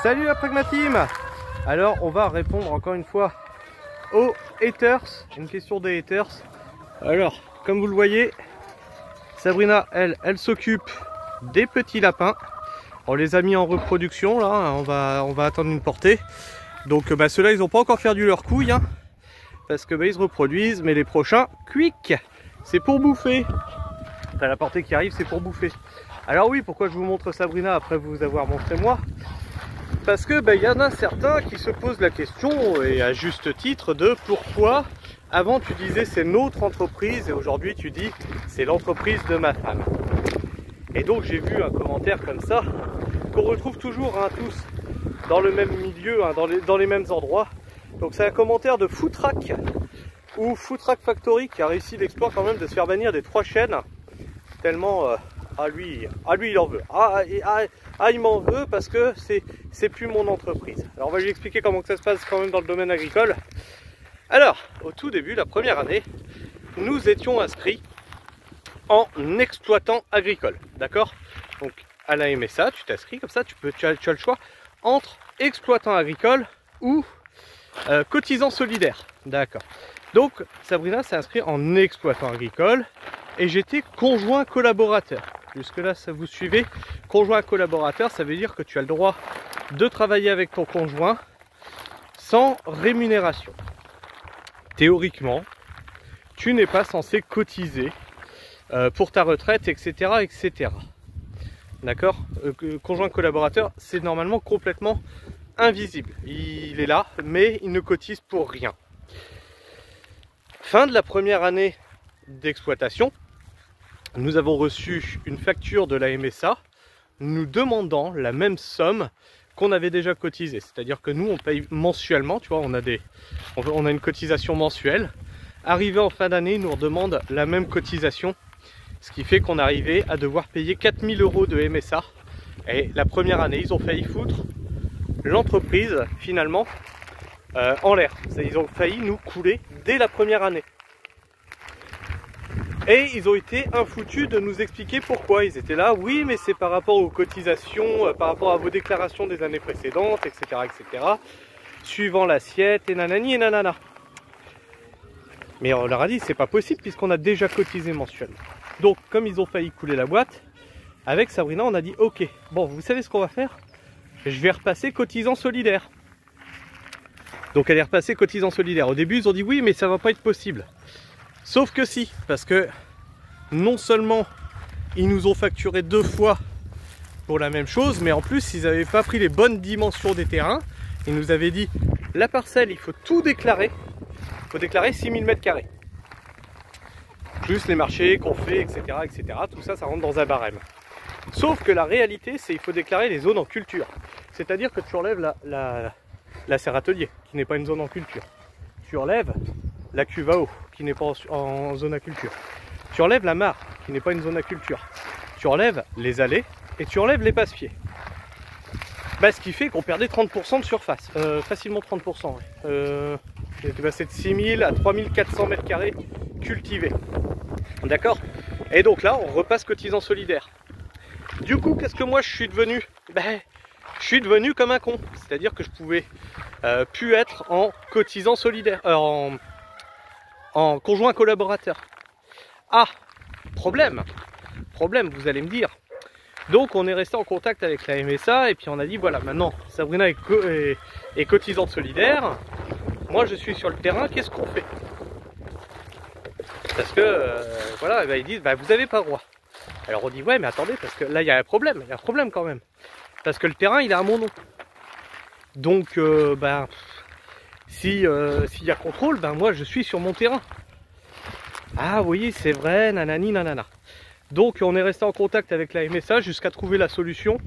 Salut la Pragmateam. Alors on va répondre encore une fois aux haters, une question des haters. Alors comme vous le voyez, Sabrina elle s'occupe des petits lapins. On les a mis en reproduction là, on va attendre une portée. Donc ceux-là ils n'ont pas encore perdu leur couille hein, parce que ils se reproduisent, mais les prochains, quick, c'est pour bouffer. Enfin, la portée qui arrive c'est pour bouffer. Alors oui, pourquoi je vous montre Sabrina après vous avoir montré moi? Parce que y en a certains qui se posent la question, et à juste titre, de pourquoi avant tu disais c'est notre entreprise et aujourd'hui tu dis c'est l'entreprise de ma femme. Et donc j'ai vu un commentaire comme ça, qu'on retrouve toujours hein, tous dans le même milieu, hein, dans les mêmes endroits. Donc c'est un commentaire de Footrack, ou Footrack Factory, qui a réussi l'exploit quand même de se faire bannir des 3 chaînes, tellement... lui il en veut. Il m'en veut parce que c'est plus mon entreprise. Alors on va lui expliquer comment que ça se passe quand même dans le domaine agricole. Alors, au tout début, la première année, nous étions inscrits en exploitant agricole. D'accord? Donc à la MSA, tu t'inscris comme ça, tu as le choix entre exploitant agricole ou cotisant solidaire. D'accord. Donc Sabrina s'est inscrite en exploitant agricole et j'étais conjoint collaborateur. Jusque là ça vous suivez? Conjoint collaborateur, ça veut dire que tu as le droit de travailler avec ton conjoint sans rémunération. Théoriquement, tu n'es pas censé cotiser pour ta retraite, etc. etc. D'accord? Conjoint collaborateur, c'est normalement complètement invisible. Il est là, mais il ne cotise pour rien. Fin de la première année d'exploitation, nous avons reçu une facture de la MSA nous demandant la même somme qu'on avait déjà cotisé. C'est-à-dire que nous, on paye mensuellement, tu vois, on a une cotisation mensuelle. Arrivé en fin d'année, ils nous redemandent la même cotisation, ce qui fait qu'on arrivait à devoir payer 4000 € de MSA. Et la première année, ils ont failli foutre l'entreprise, finalement, en l'air. Ils ont failli nous couler dès la première année. Et ils ont été infoutus de nous expliquer pourquoi. Ils étaient là, oui mais c'est par rapport aux cotisations, par rapport à vos déclarations des années précédentes, etc. etc. Suivant l'assiette et nanani et nanana. Mais on leur a dit c'est pas possible puisqu'on a déjà cotisé mensuellement. Donc comme ils ont failli couler la boîte, avec Sabrina on a dit ok, bon vous savez ce qu'on va faire? Je vais repasser cotisant solidaire. Donc elle est repassée cotisant solidaire. Au début ils ont dit oui mais ça va pas être possible. Sauf que si, parce que non seulement ils nous ont facturé 2 fois pour la même chose, mais en plus ils n'avaient pas pris les bonnes dimensions des terrains. Ils nous avaient dit la parcelle il faut tout déclarer, il faut déclarer 6000 m². Plus les marchés qu'on fait, etc., etc. Tout ça, ça rentre dans un barème. Sauf que la réalité c'est qu'il faut déclarer les zones en culture. C'est-à-dire que tu enlèves la serre atelier, qui n'est pas une zone en culture. Tu enlèves la cuve à eau, qui n'est pas en zone à culture. Tu enlèves la mare, qui n'est pas une zone à culture. Tu enlèves les allées et tu enlèves les passe-pieds. Ce qui fait qu'on perdait 30% de surface. Facilement 30%. Ouais. J'étais passé de 6000 à 3400 m² cultivés. D'accord? Et donc là, on repasse cotisant solidaire. Du coup, qu'est-ce que moi je suis devenu? Je suis devenu comme un con. C'est-à-dire que je pouvais plus être en cotisant solidaire. En conjoint collaborateur. Ah, problème, vous allez me dire. Donc on est resté en contact avec la MSA et puis on a dit voilà, maintenant Sabrina est cotisante solidaire, moi je suis sur le terrain, qu'est-ce qu'on fait? Parce que voilà, ils disent vous n'avez pas le droit. Alors on dit ouais mais attendez, parce que là il y a un problème quand même. Parce que le terrain il est à mon nom. Donc s'il y a contrôle, moi je suis sur mon terrain. Ah oui, c'est vrai, nanani, nanana. Donc on est resté en contact avec la MSA jusqu'à trouver la solution.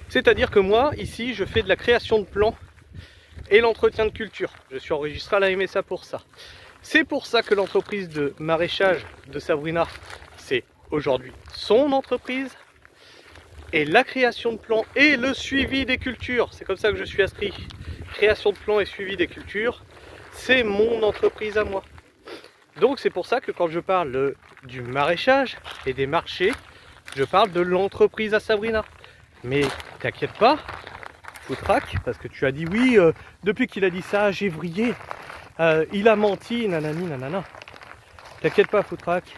C'est-à-dire que moi, ici, je fais de la création de plants et l'entretien de culture. Je suis enregistré à la MSA pour ça. C'est pour ça que l'entreprise de maraîchage de Sabrina, c'est aujourd'hui son entreprise. Et la création de plants et le suivi des cultures, c'est comme ça que je suis inscrit. Création de plants et suivi des cultures, c'est mon entreprise à moi. Donc c'est pour ça que quand je parle du maraîchage et des marchés, je parle de l'entreprise à Sabrina. Mais t'inquiète pas, Foutraque, parce que tu as dit oui, depuis qu'il a dit ça, j'ai vrillé, il a menti, nanani, nanana. T'inquiète pas, Foutraque,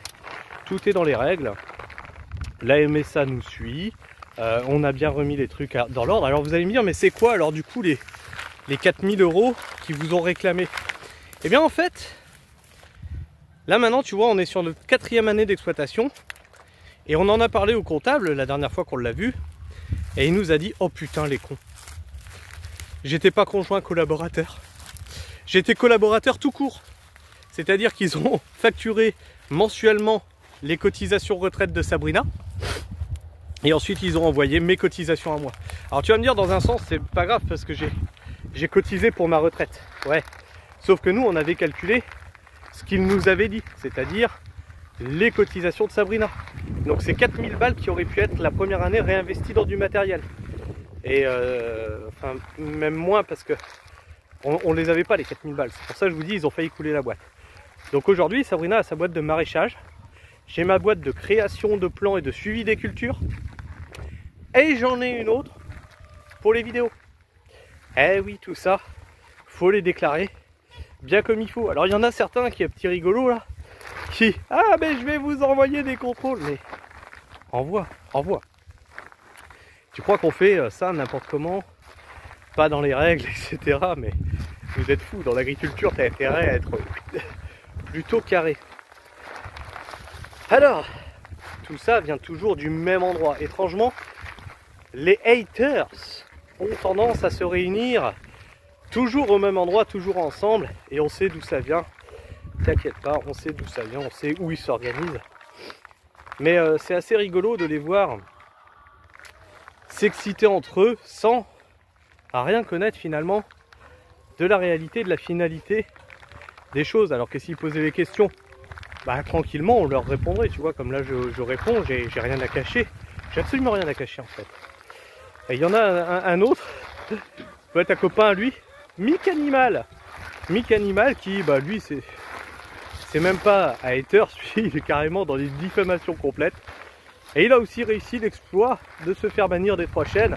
tout est dans les règles. La MSA nous suit, on a bien remis les trucs dans l'ordre. Alors vous allez me dire, mais c'est quoi alors du coup les 4000 € qui vous ont réclamé? Eh bien en fait, là maintenant tu vois, on est sur notre 4e année d'exploitation, et on en a parlé au comptable la dernière fois qu'on l'a vu, et il nous a dit, oh putain les cons. J'étais pas conjoint collaborateur, j'étais collaborateur tout court. C'est-à-dire qu'ils ont facturé mensuellement les cotisations retraite de Sabrina, et ensuite ils ont envoyé mes cotisations à moi. Alors tu vas me dire, dans un sens c'est pas grave parce que j'ai cotisé pour ma retraite, ouais, sauf que nous on avait calculé ce qu'ils nous avaient dit, c'est-à-dire les cotisations de Sabrina. Donc c'est 4000 balles qui auraient pu être la première année réinvesties dans du matériel. Et enfin même moins, parce que on les avait pas les 4000 balles. C'est pour ça que je vous dis, ils ont failli couler la boîte. Donc aujourd'hui Sabrina a sa boîte de maraîchage, j'ai ma boîte de création de plans et de suivi des cultures, et j'en ai une autre pour les vidéos. Eh oui, tout ça, faut les déclarer bien comme il faut. Alors il y en a certains qui, petits rigolos là, qui, ah ben je vais vous envoyer des contrôles, mais envoie. Tu crois qu'on fait ça n'importe comment, pas dans les règles, etc. Mais vous êtes fous, dans l'agriculture t'as intérêt à être plutôt carré. Alors, tout ça vient toujours du même endroit. Étrangement, les haters ont tendance à se réunir toujours au même endroit, toujours ensemble, et on sait d'où ça vient. T'inquiète pas, on sait d'où ça vient, on sait où ils s'organisent. Mais c'est assez rigolo de les voir s'exciter entre eux sans à rien connaître finalement de la réalité, de la finalité des choses. Alors que s'ils posaient les questions, bah tranquillement on leur répondrait, tu vois, comme là je réponds, j'ai rien à cacher, j'ai absolument rien à cacher en fait. Et il y en a un autre, peut être un copain à lui, Mick Animal qui, bah lui c'est même pas un hater, lui il est carrément dans des diffamations complètes. Et il a aussi réussi l'exploit de se faire bannir des 3 chaînes.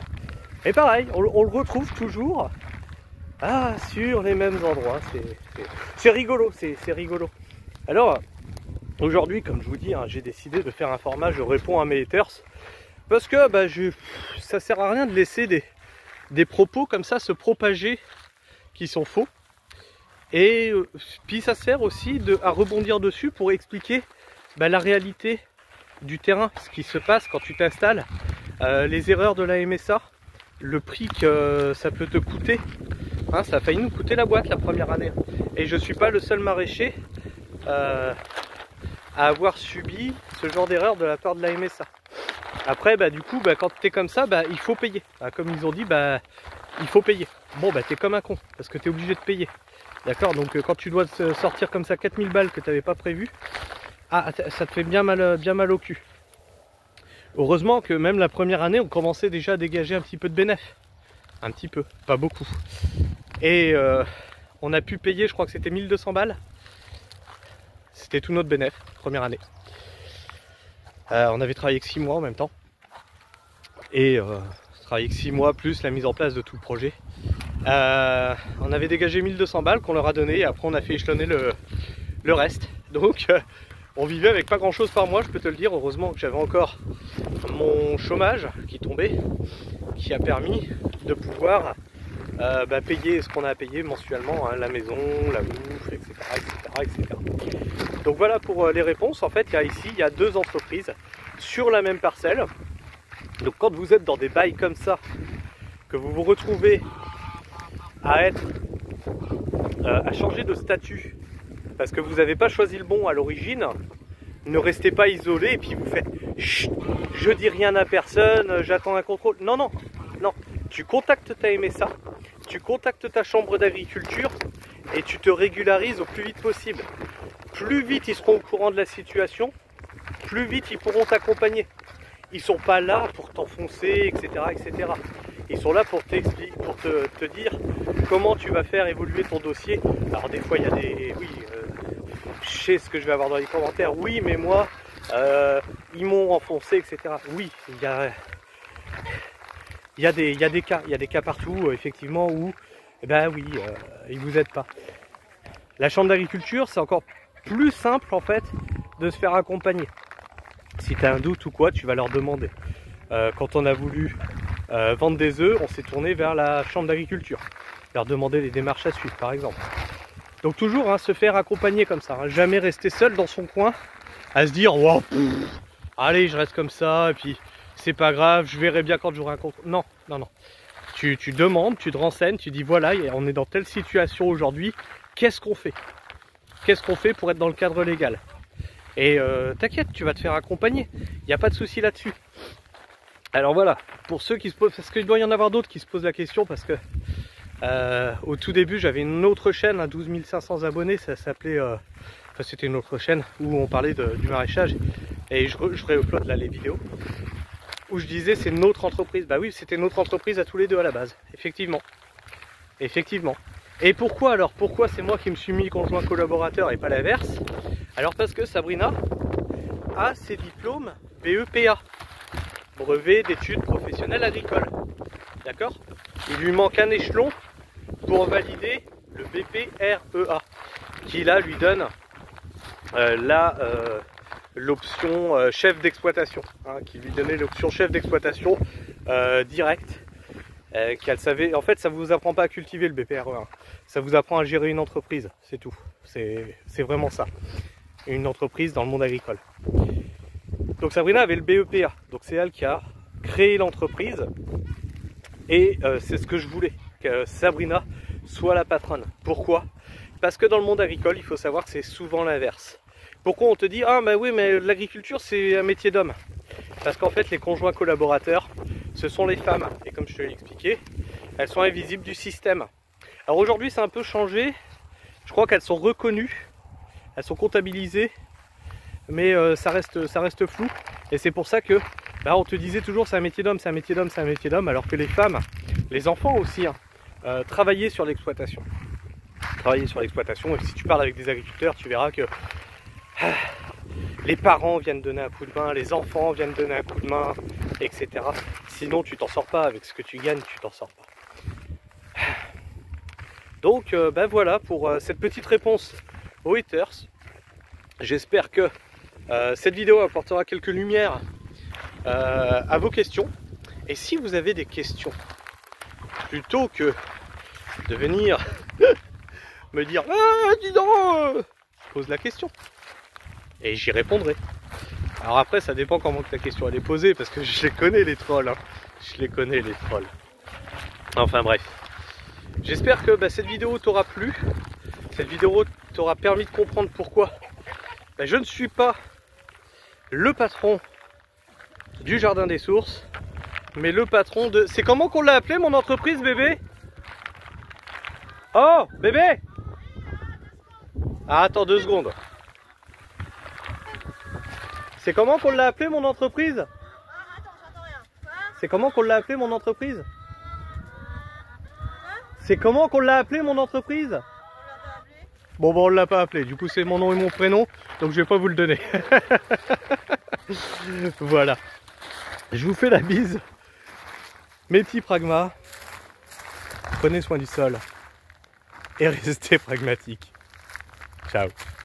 Et pareil, on le retrouve toujours sur les mêmes endroits. C'est rigolo, c'est rigolo. Alors, aujourd'hui, comme je vous dis, j'ai décidé de faire un format, je réponds à mes haters. Parce que ça sert à rien de laisser des propos comme ça se propager qui sont faux. Et puis ça sert aussi à rebondir dessus pour expliquer la réalité du terrain, ce qui se passe quand tu t'installes, les erreurs de la MSA, le prix que ça peut te coûter. Ça a failli nous coûter la boîte la première année. Et je ne suis pas le seul maraîcher à avoir subi ce genre d'erreur de la part de la MSA. Après, du coup, quand tu es comme ça, il faut payer. Comme ils ont dit, il faut payer. Bon, tu es comme un con, parce que tu es obligé de payer. D'accord? Donc quand tu dois sortir comme ça 4000 balles que tu n'avais pas prévu, ça te fait bien mal au cul. Heureusement que même la première année, on commençait déjà à dégager un petit peu de bénéfice. Un petit peu, pas beaucoup. Et on a pu payer, je crois que c'était 1200 balles. C'était tout notre bénéfice, première année. On avait travaillé que 6 mois en même temps. Et travaillé que 6 mois plus la mise en place de tout le projet. On avait dégagé 1200 balles qu'on leur a donné, et après on a fait échelonner le reste. Donc on vivait avec pas grand chose par mois, je peux te le dire. Heureusement que j'avais encore mon chômage qui tombait, qui a permis de pouvoir payer ce qu'on a à payer mensuellement, la maison, la bouffe, etc., etc. Donc voilà pour les réponses. En fait, il y a 2 entreprises sur la même parcelle. Donc quand vous êtes dans des bails comme ça, que vous vous retrouvez à changer de statut parce que vous n'avez pas choisi le bon à l'origine, ne restez pas isolé et puis vous faites chut, je dis rien à personne, j'attends un contrôle. Non, tu contactes ta MSA, tu contactes ta chambre d'agriculture et tu te régularises au plus vite possible. Plus vite ils seront au courant de la situation, plus vite ils pourront t'accompagner. Ils sont pas là pour t'enfoncer, etc., etc. Ils sont là pour t'expliquer, pour te dire comment tu vas faire évoluer ton dossier. Alors des fois il y a des... Oui, je sais ce que je vais avoir dans les commentaires. Oui, mais moi, ils m'ont enfoncé, etc. Oui, il il y a des cas partout, effectivement, où, eh ben oui, ils vous aident pas. La chambre d'agriculture, c'est encore plus simple, en fait, de se faire accompagner. Si tu as un doute ou quoi, tu vas leur demander. Quand on a voulu vendre des œufs, on s'est tourné vers la chambre d'agriculture. Leur demander les démarches à suivre, par exemple. Donc toujours hein, se faire accompagner comme ça. Hein. Jamais rester seul dans son coin à se dire wow, allez, je reste comme ça, et puis c'est pas grave, je verrai bien quand j'aurai un compte. Non, non, non. Tu demandes, tu te renseignes, tu dis voilà, on est dans telle situation aujourd'hui, qu'est-ce qu'on fait? Qu'est-ce qu'on fait pour être dans le cadre légal? Et t'inquiète, tu vas te faire accompagner. Il n'y a pas de souci là-dessus. Alors voilà, pour ceux qui se posent, parce qu'il doit y en avoir d'autres qui se posent la question, parce que au tout début j'avais une autre chaîne à 12 500 abonnés, ça s'appelait, enfin c'était une autre chaîne où on parlait du maraîchage, et je réupload là les vidéos, où je disais c'est notre entreprise. Bah oui, c'était notre entreprise à tous les deux à la base, effectivement. Effectivement. Et pourquoi alors? Pourquoi c'est moi qui me suis mis conjoint collaborateur et pas l'inverse? Alors parce que Sabrina a ses diplômes BEPA, brevet d'études professionnelles agricoles. D'accord? Il lui manque un échelon pour valider le BPREA, qui là lui donne l'option chef d'exploitation, hein, qui lui donnait l'option chef d'exploitation directe. Qu'elle savait, en fait ça vous apprend pas à cultiver le BPREA, ça vous apprend à gérer une entreprise, c'est tout, c'est vraiment ça, une entreprise dans le monde agricole. Donc Sabrina avait le BEPA, donc c'est elle qui a créé l'entreprise, et c'est ce que je voulais, que Sabrina soit la patronne. Pourquoi? Parce que dans le monde agricole, il faut savoir que c'est souvent l'inverse. Pourquoi on te dit ah bah oui mais l'agriculture c'est un métier d'homme? Parce qu'en fait les conjoints collaborateurs, ce sont les femmes, et comme je te l'ai expliqué, elles sont invisibles du système. Alors aujourd'hui c'est un peu changé, je crois qu'elles sont reconnues, elles sont comptabilisées, mais ça reste flou, et c'est pour ça que bah, on te disait toujours c'est un métier d'homme, c'est un métier d'homme, c'est un métier d'homme, alors que les femmes, les enfants aussi, hein, travaillaient sur l'exploitation. Travailler sur l'exploitation, et si tu parles avec des agriculteurs, tu verras que les parents viennent donner un coup de main, les enfants viennent donner un coup de main, etc. Sinon tu t'en sors pas, avec ce que tu gagnes, tu t'en sors pas. Donc ben voilà pour cette petite réponse aux haters. J'espère que cette vidéo apportera quelques lumières à vos questions. Et si vous avez des questions, plutôt que de venir me dire ah dis donc, pose la question et j'y répondrai. Alors après ça dépend comment que ta question elle est posée, parce que je les connais les trolls, hein. Je les connais les trolls. Enfin bref, j'espère que cette vidéo t'aura plu, cette vidéo t'aura permis de comprendre pourquoi je ne suis pas le patron du Jardin des Sources, mais le patron de... C'est comment qu'on l'a appelé mon entreprise, bébé? Oh, bébé! Ah, attends 2 secondes. C'est comment qu'on l'a appelé mon entreprise? Attends, j'entends rien. C'est comment qu'on l'a appelé mon entreprise? C'est comment qu'on l'a appelé mon entreprise? Bon, on l'a pas appelé, du coup c'est mon nom et mon prénom, donc je vais pas vous le donner. Voilà. Je vous fais la bise. Mes petits pragmas. Prenez soin du sol. Et restez pragmatiques. Ciao.